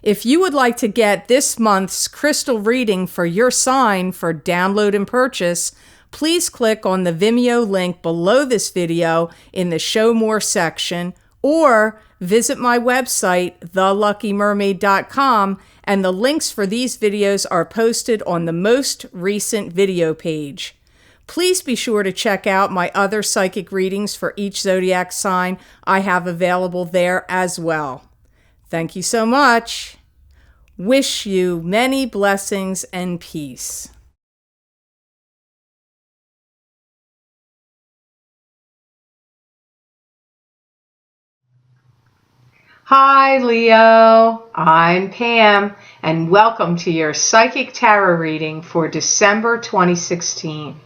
If you would like to get this month's crystal reading for your sign for download and purchase, please click on the Vimeo link below this video in the Show More section, or visit my website, theluckymermaid.com, and the links for these videos are posted on the most recent video page. Please be sure to check out my other psychic readings for each zodiac sign I have available there as well. Thank you so much. Wish you many blessings and peace. Hi Leo, I'm Pam, and welcome to your Psychic Tarot reading for December 2016.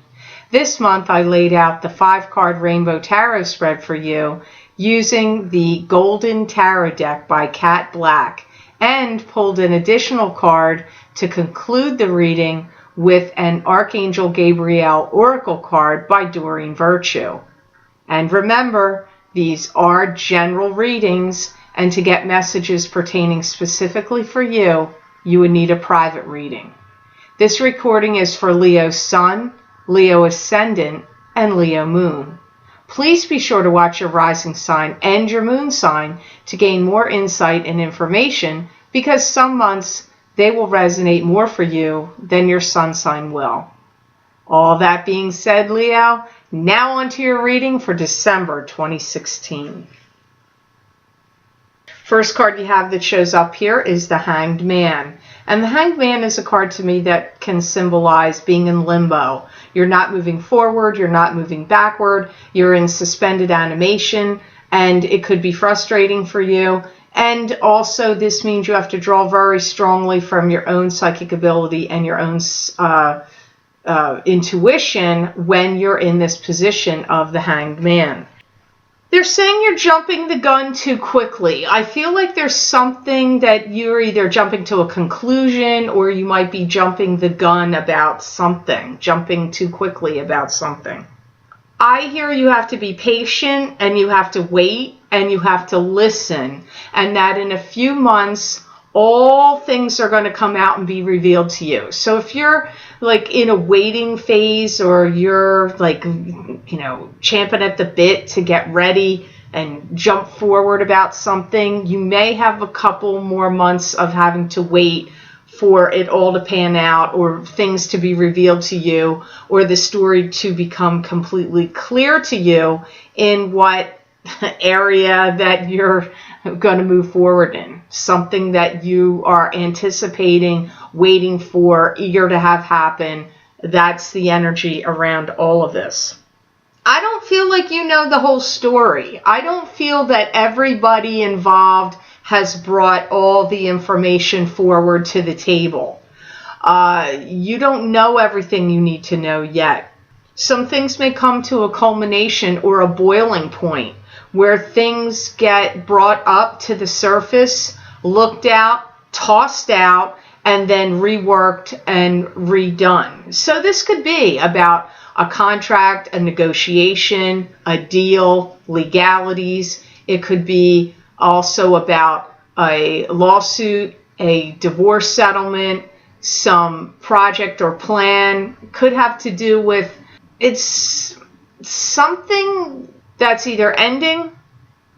This month I laid out the 5-card Rainbow Tarot spread for you using the Golden Tarot deck by Kat Black, and pulled an additional card to conclude the reading with an Archangel Gabriel Oracle card by Doreen Virtue. And remember, these are general readings, and to get messages pertaining specifically for you, you would need a private reading. This recording is for Leo Sun, Leo Ascendant, and Leo Moon. Please be sure to watch your rising sign and your moon sign to gain more insight and information, because some months they will resonate more for you than your sun sign will. All that being said, Leo, now on to your reading for December 2016. First card you have that shows up here is the Hanged Man. And the Hanged Man is a card to me that can symbolize being in limbo. You're not moving forward, you're not moving backward, you're in suspended animation, and it could be frustrating for you. And also this means you have to draw very strongly from your own psychic ability and your own intuition when you're in this position of the Hanged Man. They're saying you're jumping the gun too quickly. I feel like there's something that you're either jumping to a conclusion, or you might be jumping the gun about something, jumping too quickly about something. I hear you have to be patient, and you have to wait, and you have to listen, and that in a few months, all things are going to come out and be revealed to you. So if you're like in a waiting phase, or you're like, champing at the bit to get ready and jump forward about something, you may have a couple more months of having to wait for it all to pan out, or things to be revealed to you, or the story to become completely clear to you in what area that you're going to move forward in. Something that you are anticipating, waiting for, eager to have happen. That's the energy around all of this. I don't feel like you know the whole story. I don't feel that everybody involved has brought all the information forward to the table. You don't know everything you need to know yet. Some things may come to a culmination or a boiling point where things get brought up to the surface, looked at, tossed out, and then reworked and redone. So this could be about a contract, a negotiation, a deal, legalities. It could be also about a lawsuit, a divorce settlement, some project or plan. Could have to do with, it's something that's either ending,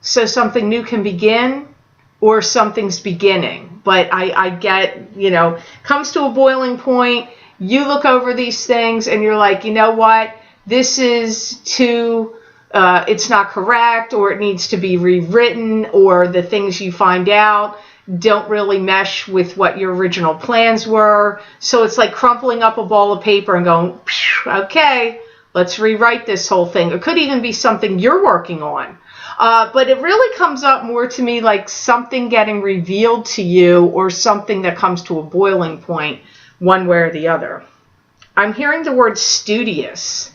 so something new can begin, or something's beginning. But I get, comes to a boiling point, you look over these things and you're like, you know what, this is too, it's not correct, or it needs to be rewritten, or the things you find out don't really mesh with what your original plans were. So it's like crumpling up a ball of paper and going, okay, let's rewrite this whole thing. It could even be something you're working on. But it really comes up more to me like something getting revealed to you, or something that comes to a boiling point one way or the other. I'm hearing the word studious.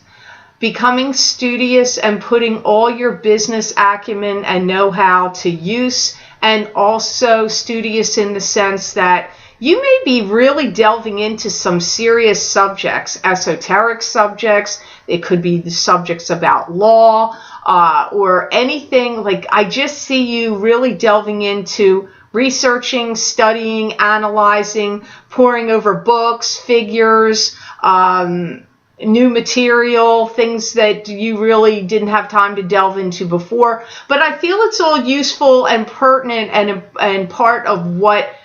Becoming studious and putting all your business acumen and know-how to use, and also studious in the sense that you may be really delving into some serious subjects, esoteric subjects. It could be the subjects about law, or anything. Like, I just see you really delving into researching, studying, analyzing, poring over books, figures, new material, things that you really didn't have time to delve into before. But I feel it's all useful and pertinent and part of what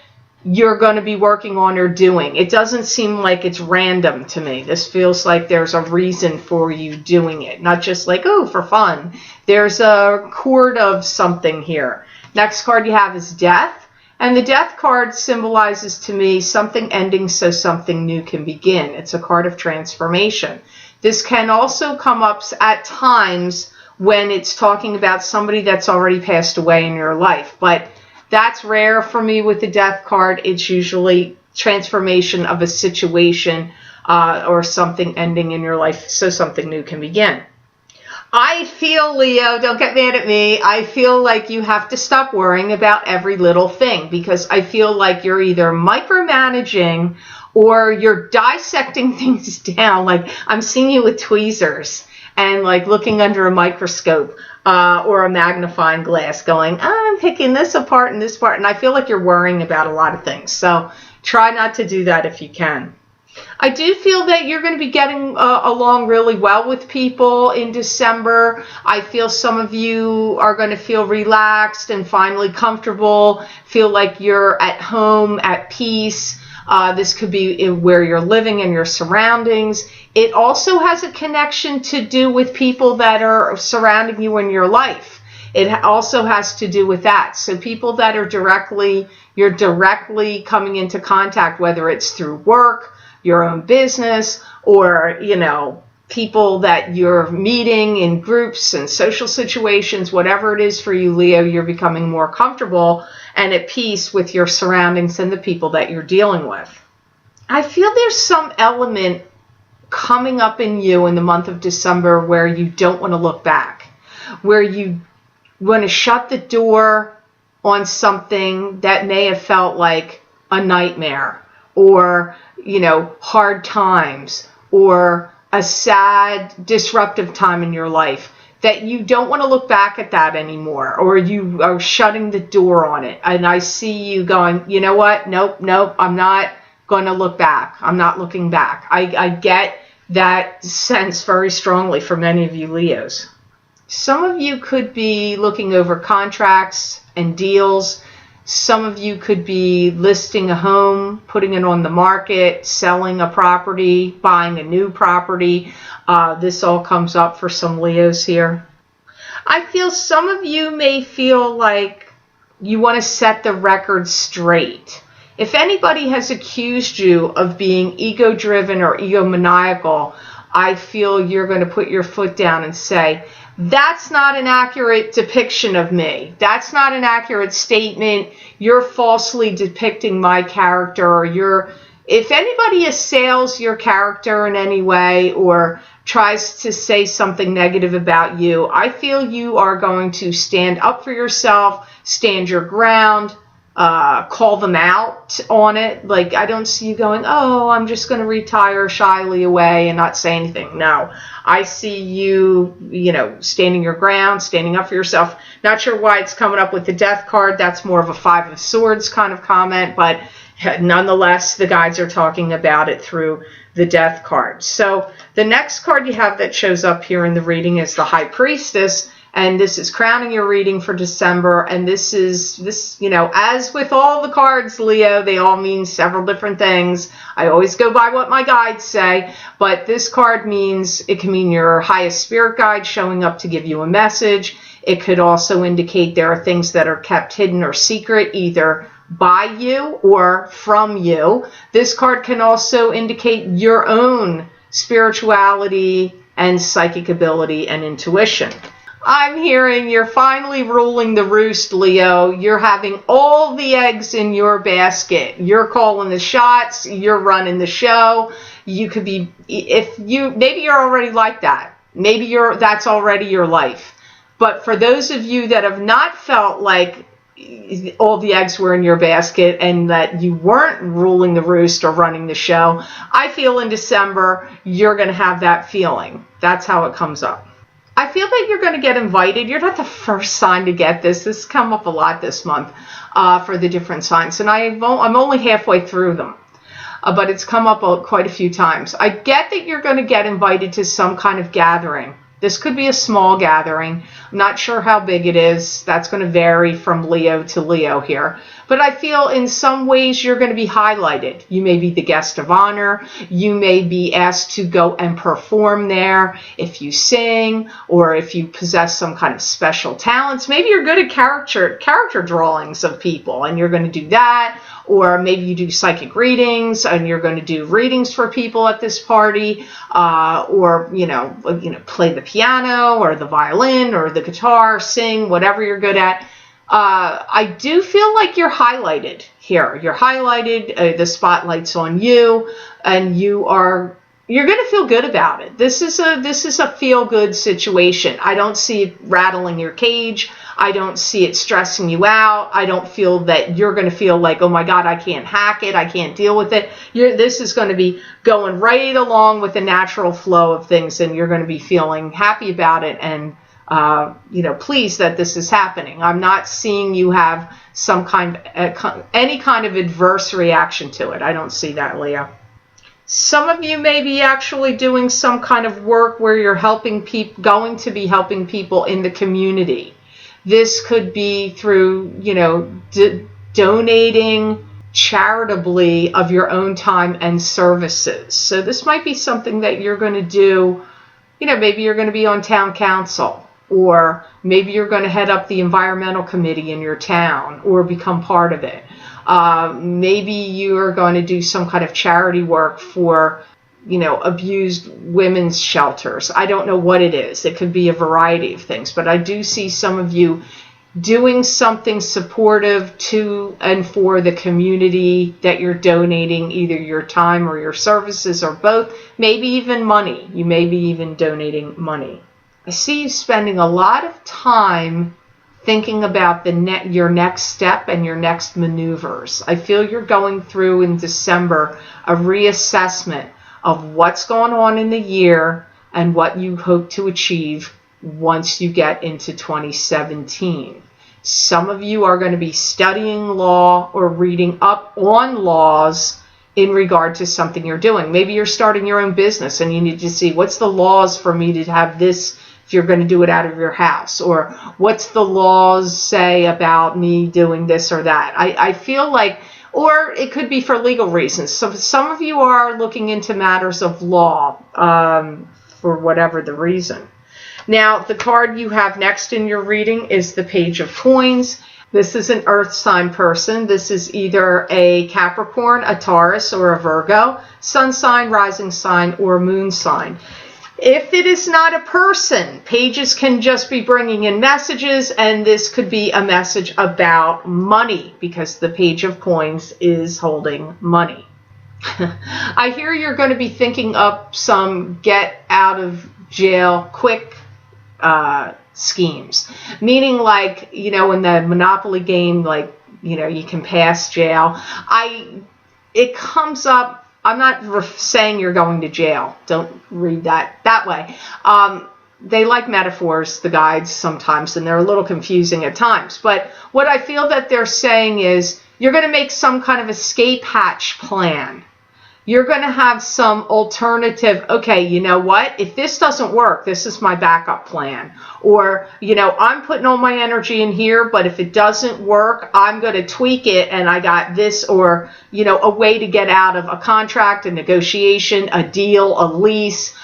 you're going to be working on or doing. It doesn't seem like it's random to me. This feels like there's a reason for you doing it, not just like, oh, for fun. There's a chord of something here. Next card you have is Death. And the Death card symbolizes to me something ending so something new can begin. It's a card of transformation. This can also come up at times when it's talking about somebody that's already passed away in your life. But that's rare for me with the Death card. It's usually transformation of a situation or something ending in your life so something new can begin. I feel, Leo, don't get mad at me, I feel like you have to stop worrying about every little thing, because I feel like you're either micromanaging or you're dissecting things down. Like I'm seeing you with tweezers and like looking under a microscope or a magnifying glass going, I'm picking this apart and this part. And I feel like you're worrying about a lot of things. So try not to do that if you can. I do feel that you're going to be getting along really well with people in December. I feel some of you are going to feel relaxed and finally comfortable, feel like you're at home, at peace. This could be where you're living and your surroundings. It also has a connection to do with people that are surrounding you in your life. It also has to do with that. So people that are you're directly coming into contact, whether it's through work, your own business, or, people that you're meeting in groups and social situations, whatever it is for you, Leo, you're becoming more comfortable and at peace with your surroundings and the people that you're dealing with. I feel there's some element coming up in you in the month of December where you don't want to look back, where you want to shut the door on something that may have felt like a nightmare, or hard times, or a sad, disruptive time in your life, that you don't want to look back at that anymore, or you are shutting the door on it. And I see you going, you know what? Nope, I'm not going to look back. I'm not looking back. I get that sense very strongly for many of you Leos. Some of you could be looking over contracts and deals. Some of you could be listing a home, putting it on the market, selling a property, buying a new property. This all comes up for some Leos here. I feel some of you may feel like you want to set the record straight. If anybody has accused you of being ego-driven or egomaniacal, I feel you're going to put your foot down and say, that's not an accurate depiction of me. That's not an accurate statement. You're falsely depicting my character, or if anybody assails your character in any way or tries to say something negative about you, I feel you are going to stand up for yourself, stand your ground, call them out on it. Like, I don't see you going, oh, I'm just going to retire shyly away and not say anything. No, I see you, standing your ground, standing up for yourself. Not sure why it's coming up with the Death card. That's more of a Five of Swords kind of comment, but nonetheless, the guides are talking about it through the Death card. So the next card you have that shows up here in the reading is the High Priestess. And this is crowning your reading for December. And this, as with all the cards, Leo, they all mean several different things. I always go by what my guides say. But this card it can mean your highest spirit guide showing up to give you a message. It could also indicate there are things that are kept hidden or secret, either by you or from you. This card can also indicate your own spirituality and psychic ability and intuition. I'm hearing you're finally ruling the roost, Leo. You're having all the eggs in your basket. You're calling the shots. You're running the show. You could be, maybe you're already like that. Maybe that's already your life. But for those of you that have not felt like all the eggs were in your basket and that you weren't ruling the roost or running the show, I feel in December you're going to have that feeling. That's how it comes up. I feel that you're going to get invited. You're not the first sign to get this. This has come up a lot this month for the different signs, and I'm only halfway through them. But it's come up quite a few times. I get that you're going to get invited to some kind of gathering. This could be a small gathering. I'm not sure how big it is. That's going to vary from Leo to Leo here. But I feel in some ways you're going to be highlighted. You may be the guest of honor. You may be asked to go and perform there if you sing or if you possess some kind of special talents. Maybe you're good at character drawings of people and you're going to do that. Or maybe you do psychic readings and you're going to do readings for people at this party, or play the piano or the violin or the guitar, sing, whatever you're good at. I do feel like you're highlighted here. You're highlighted. The spotlight's on you, and you're going to feel good about it. This is a feel-good situation. I don't see it rattling your cage. I don't see it stressing you out. I don't feel that you're going to feel like, oh my God, I can't hack it. I can't deal with it. This is going to be going right along with the natural flow of things, and you're going to be feeling happy about it and pleased that this is happening. I'm not seeing you have any kind of adverse reaction to it. I don't see that, Leo. Some of you may be actually doing some kind of work where you're going to be helping people in the community. This could be through, donating charitably of your own time and services. So this might be something that you're going to do. Maybe you're going to be on town council, or maybe you're going to head up the environmental committee in your town or become part of it. Maybe you're going to do some kind of charity work for, abused women's shelters. I don't know what it is. It could be a variety of things, but I do see some of you doing something supportive to and for the community that you're donating, either your time or your services or both, maybe even money. You may be even donating money. I see you spending a lot of time thinking about your next step and your next maneuvers. I feel you're going through in December a reassessment of what's going on in the year and what you hope to achieve once you get into 2017. Some of you are going to be studying law or reading up on laws in regard to something you're doing. Maybe you're starting your own business and you need to see what's the laws for me to have this if you're going to do it out of your house, or what's the laws say about me doing this or that. I feel like, or it could be for legal reasons. So some of you are looking into matters of law for whatever the reason. Now, the card you have next in your reading is the Page of Coins. This is an earth sign person. This is either a Capricorn, a Taurus, or a Virgo, sun sign, rising sign, or moon sign. If it is not a person, pages can just be bringing in messages, and this could be a message about money because the Page of Coins is holding money. I hear you're going to be thinking up some get out of jail quick schemes, meaning like, in the Monopoly game, like, you can pass jail. It comes up. I'm not saying you're going to jail. Don't read that way. They like metaphors, the guides, sometimes, and they're a little confusing at times. But what I feel that they're saying is you're going to make some kind of escape hatch plan. You're going to have some alternative, okay, you know what? If this doesn't work, this is my backup plan. Or, I'm putting all my energy in here, but if it doesn't work, I'm going to tweak it and I got this, or, a way to get out of a contract, a negotiation, a deal, a lease,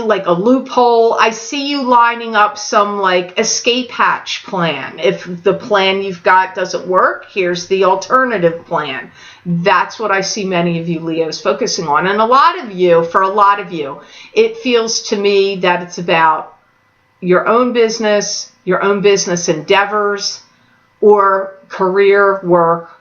like a loophole. I see you lining up some like escape hatch plan. If the plan you've got doesn't work, here's the alternative plan. That's what I see many of you Leos focusing on. And for a lot of you, it feels to me that it's about your own business endeavors, or career work,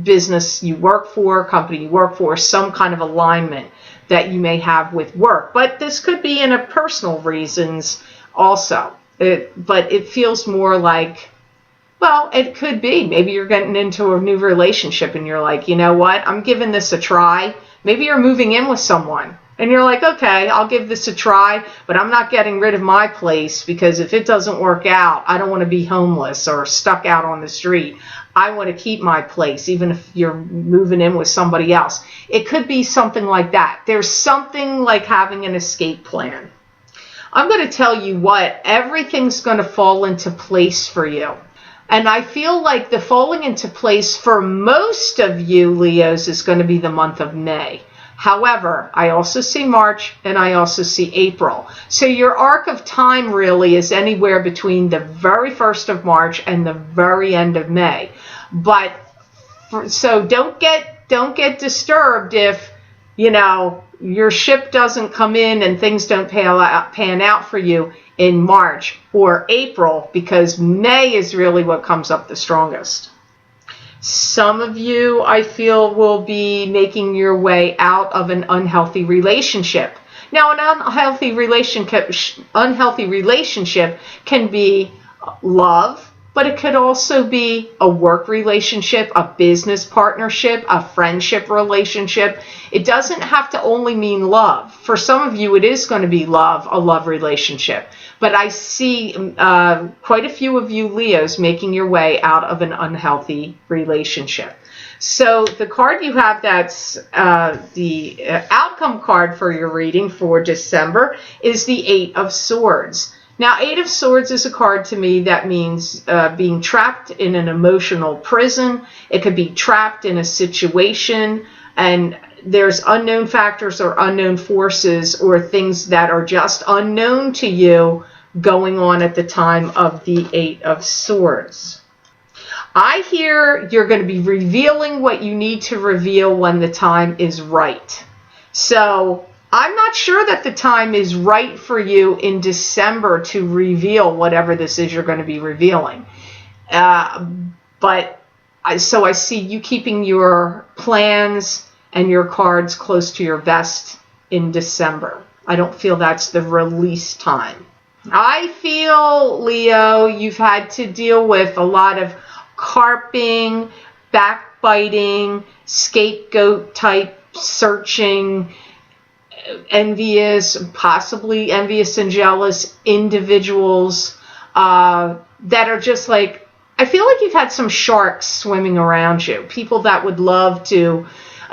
business you work for, company you work for, some kind of alignment that you may have with work. But this could be in a personal reasons also. But it feels more like, well, it could be. Maybe you're getting into a new relationship and you're like, you know what? I'm giving this a try. Maybe you're moving in with someone And you're like, okay, I'll give this a try, but I'm not getting rid of my place, because if it doesn't work out, I don't want to be homeless or stuck out on the street. I want to keep my place, even if you're moving in with somebody else. It could be something like that. There's something like having an escape plan. I'm going to tell you what, everything's going to fall into place for you. And I feel like the falling into place for most of you Leos is going to be the month of May. However, I also see March and I also see April. So your arc of time really is anywhere between the very first of March and the very end of May. But so don't get disturbed if, your ship doesn't come in and things don't pan out for you in March or April, because May is really what comes up the strongest. Some of you, I feel, will be making your way out of an unhealthy relationship. Now, an unhealthy relationship can be love, but it could also be a work relationship, a business partnership, a friendship relationship. It doesn't have to only mean love. For some of you, it is going to be love, a love relationship. But I see quite a few of you Leos making your way out of an unhealthy relationship. So the card you have that's the outcome card for your reading for December is the Eight of Swords. Now, Eight of Swords is a card to me that means being trapped in an emotional prison. It could be trapped in a situation, and there's unknown factors or unknown forces or things that are just unknown to you going on at the time of the Eight of Swords. I hear you're going to be revealing what you need to reveal when the time is right. So I'm not sure that the time is right for you in December to reveal whatever this is you're going to be revealing. But I see you keeping your plans and your cards close to your vest in December. I don't feel that's the release time. I feel, Leo, you've had to deal with a lot of carping, backbiting, scapegoat type searching, possibly envious and jealous individuals that are just like, I feel like you've had some sharks swimming around you. People that would love to,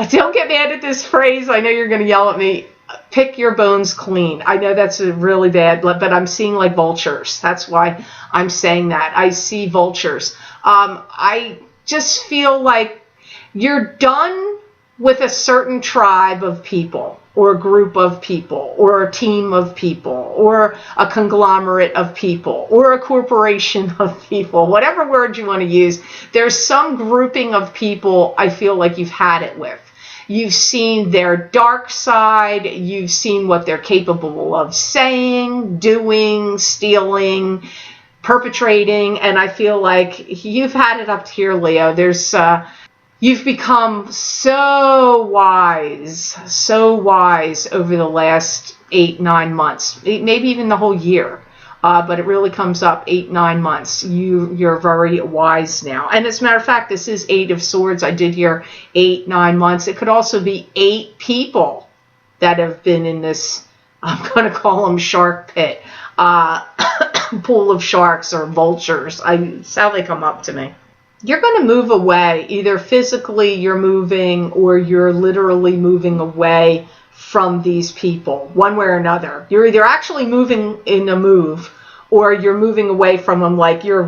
don't get mad at this phrase, I know you're going to yell at me, pick your bones clean. I know that's really bad, but I'm seeing like vultures. That's why I'm saying that. I see vultures. I just feel like you're done with a certain tribe of people or a group of people or a team of people or a conglomerate of people or a corporation of people, whatever word you want to use. There's some grouping of people I feel like you've had it with. You've seen their dark side. You've seen what they're capable of saying, doing, stealing, perpetrating, and I feel like you've had it up here, Leo. You've become so wise over the last 8-9 months, maybe even the whole year. But it really comes up 8-9 months. You're very wise now. And as a matter of fact, this is Eight of Swords. I did hear 8-9 months. It could also be 8 people that have been in this, I'm going to call them shark pit, pool of sharks or vultures. It's how they come up to me. You're going to move away. Either physically you're moving or you're literally moving away from these people, one way or another. You're either actually moving in a move or you're moving away from them, like you're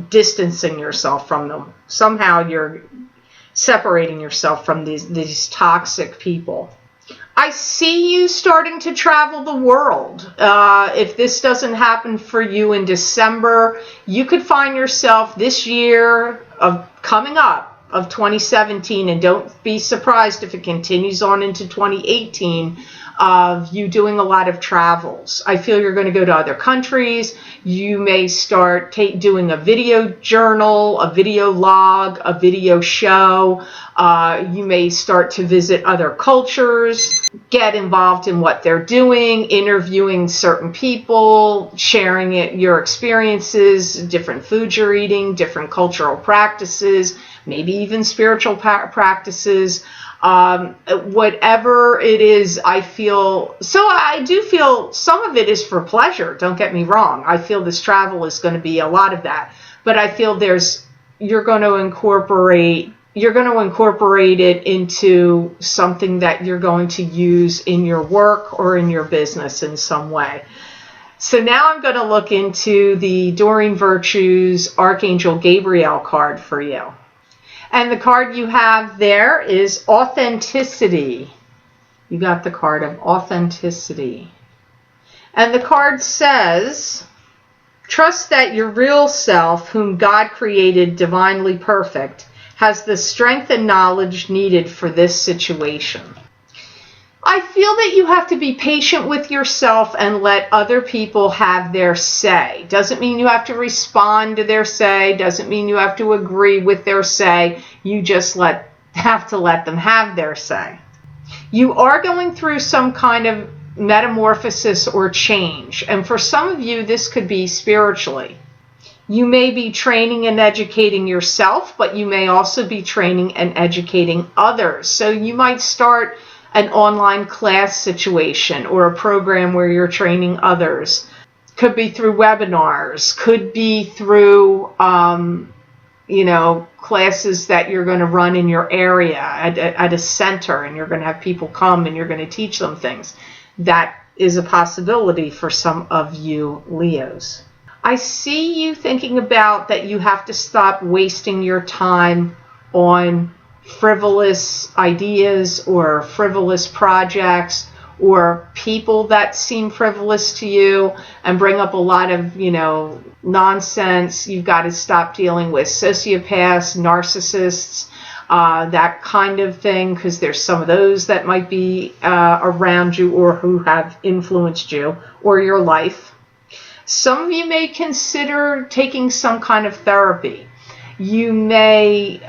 distancing yourself from them. Somehow you're separating yourself from these toxic people. I see you starting to travel the world. If this doesn't happen for you in December, you could find yourself this year coming up of 2017, and don't be surprised if it continues on into 2018, of you doing a lot of travels. I feel you're going to go to other countries. You may start doing a video journal, a video log, a video show. You may start to visit other cultures, get involved in what they're doing, interviewing certain people, sharing your experiences, different foods you're eating, different cultural practices, maybe even spiritual practices. Whatever it is, I do feel some of it is for pleasure. Don't get me wrong. I feel this travel is going to be a lot of that, but I feel you're going to incorporate it into something that you're going to use in your work or in your business in some way. So now I'm going to look into the Doreen Virtue's Archangel Gabriel card for you. And the card you have there is Authenticity. You got the card of Authenticity. And the card says, trust that your real self, whom God created divinely perfect, has the strength and knowledge needed for this situation. I feel that you have to be patient with yourself and let other people have their say. Doesn't mean you have to respond to their say. Doesn't mean you have to agree with their say. You just have to let them have their say. You are going through some kind of metamorphosis or change. And for some of you, this could be spiritually. You may be training and educating yourself, but you may also be training and educating others. So you might start an online class situation or a program where you're training others. Could be through webinars, could be through, classes that you're going to run in your area at a center, and you're going to have people come and you're going to teach them things. That is a possibility for some of you Leos. I see you thinking about that you have to stop wasting your time on frivolous ideas or frivolous projects or people that seem frivolous to you and bring up a lot of, nonsense. You've got to stop dealing with sociopaths, narcissists, that kind of thing, because there's some of those that might be around you or who have influenced you or your life. Some of you may consider taking some kind of therapy. You may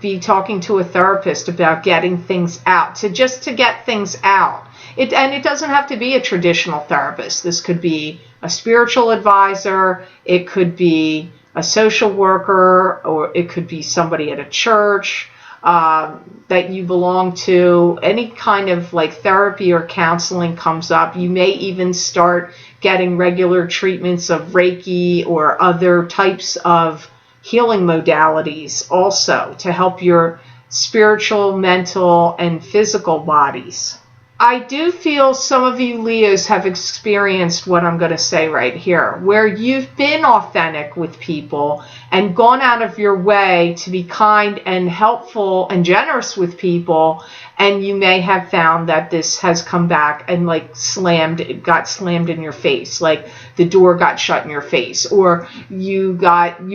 be talking to a therapist about getting things out, to get things out. And it doesn't have to be a traditional therapist. This could be a spiritual advisor, it could be a social worker, or it could be somebody at a church that you belong to. Any kind of therapy or counseling comes up. You may even start getting regular treatments of Reiki or other types of healing modalities also to help your spiritual, mental, and physical bodies. I do feel some of you Leos have experienced what I'm going to say right here, where you've been authentic with people and gone out of your way to be kind and helpful and generous with people, and you may have found that this has come back and got slammed in your face, like the door got shut in your face, or you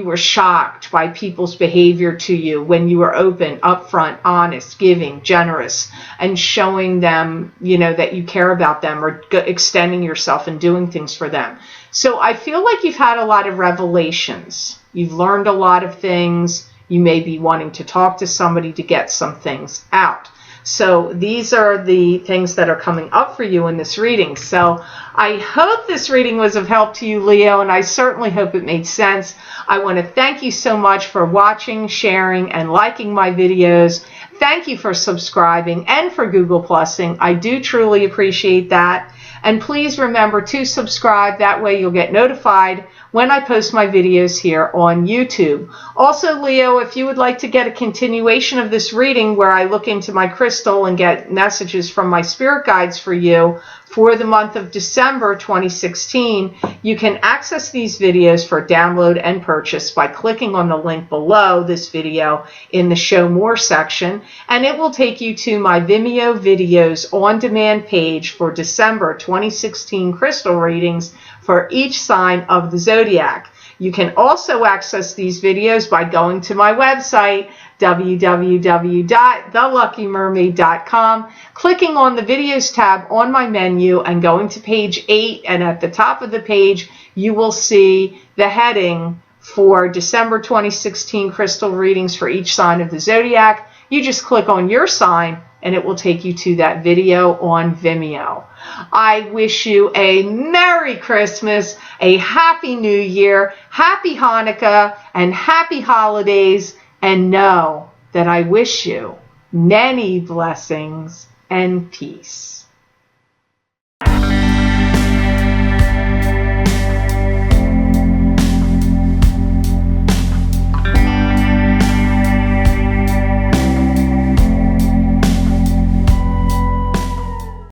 were shocked by people's behavior to you when you were open, upfront, honest, giving, generous, and showing them that you care about them, or extending yourself and doing things for them. So I feel like you've had a lot of revelations. You've learned a lot of things. You may be wanting to talk to somebody to get some things out. So these are the things that are coming up for you in this reading. So I hope this reading was of help to you, Leo, and I certainly hope it made sense. I want to thank you so much for watching, sharing, and liking my videos. Thank you for subscribing and for Google Plusing. I do truly appreciate that. And please remember to subscribe. That way you'll get notified when I post my videos here on YouTube. Also, Leo, if you would like to get a continuation of this reading where I look into my crystal and get messages from my spirit guides for you for the month of December 2016, you can access these videos for download and purchase by clicking on the link below this video in the Show More section, and it will take you to my Vimeo videos on demand page for December 2016 crystal readings for each sign of the zodiac. You can also access these videos by going to my website, www.theluckymermaid.com, clicking on the videos tab on my menu and going to page 8, and at the top of the page you will see the heading for December 2016 crystal readings for each sign of the zodiac. You just click on your sign and it will take you to that video on Vimeo. I wish you a Merry Christmas, a Happy New Year, Happy Hanukkah, and Happy Holidays, and know that I wish you many blessings and peace.